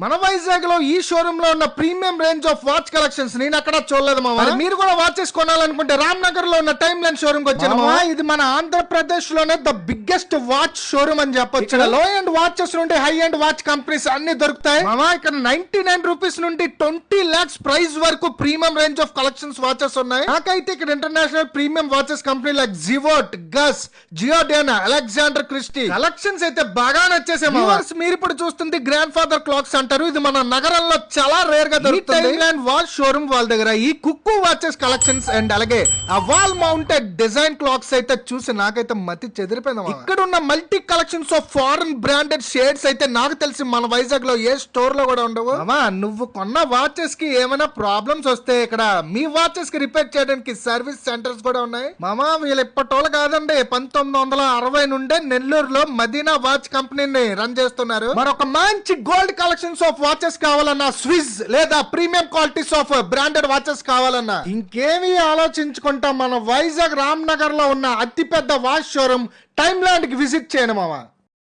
మన వైజాగ్ లో ఈ షోరూమ్ లో ఉన్న premium range of watch collections నేను అక్కడ చూడలేదు మామ. మీరు కూడా వాచెస్ కొనాలనుకుంటే రామ్ నగర్ లో ఉన్న టైమ్ లైన్ షోరూమ్ కి వచ్చాను మామ. ఇది మన ఆంధ్రప్రదేశ్ లోనే ద బిగ్గెస్ట్ వాచ్ షోరూమ్ అని చెప్పొచ్చు. లో ఎండ్ వాచెస్ నుండి హై ఎండ్ వాచ్ కంపెనీస్ అన్ని దొరుకుతాయి మామ. ఇక్కడ 99 రూపీస్ నుండి 20 lakhs ప్రైస్ వరకు premium range of collections watches ఉన్నాయి. నాకైతే ఇక్కడ international premium watches company like జివోట్, Guess, Giordano, Alexandre Christie collections అయితే బాగా నచ్చేసాయి మామ. మీరు ఇప్పుడు చూస్తుంది గ్రాండ్ ఫాదర్ క్లాక్స్ అంటారు. ఇది మన నగరంలో చాలా రేర్ గా దొరుకుతుంది. వాచ్ షోరూమ్ వాళ్ళ దగ్గర ఈ కుక్కు వాచెస్ కలెక్షన్స్ అండ్ అలాగే ఆ వాల్ మౌంటెడ్ డిజైన్ క్లాక్స్ అయితే చూసి నాకైతే మతి చెదిరిపోయింది. ఇక్కడ ఉన్న multi collections of foreign branded shades అయితే నాకు తెలిసి మన వైజాగ్ లో ఏ స్టోర్ లో కూడా ఉండవు. నువ్వు కొన్న వాచెస్ కి ఏమైనా ప్రాబ్లమ్స్ వస్తే ఇక్కడ మీ వాచెస్ కి రిపేర్ చేయడానికి సర్వీస్ సెంటర్స్ కూడా ఉన్నాయి మామా. వీళ్ళు ఇప్పటోళ్ళు కాదండి, 1960 నుండే నెల్లూరులో మదీనా వాచ్ కంపెనీని రన్ చేస్తున్నారు. మరొక మంచి గోల్డ్ కలెక్షన్స్ ఆఫ్ వాచెస్ కావాలన్నా, స్విస్ లేదా premium qualities of branded watches కావాలన్నా ఇంకేమీ ఆలోచించుకుంటా మన వైజాగ్ రామ్ నగర్ లో ఉన్న అతిపెద్ద వాచ్ షోరూమ్ టైమ్ ల్యాండ్ కి విజిట్ చేయను మామ.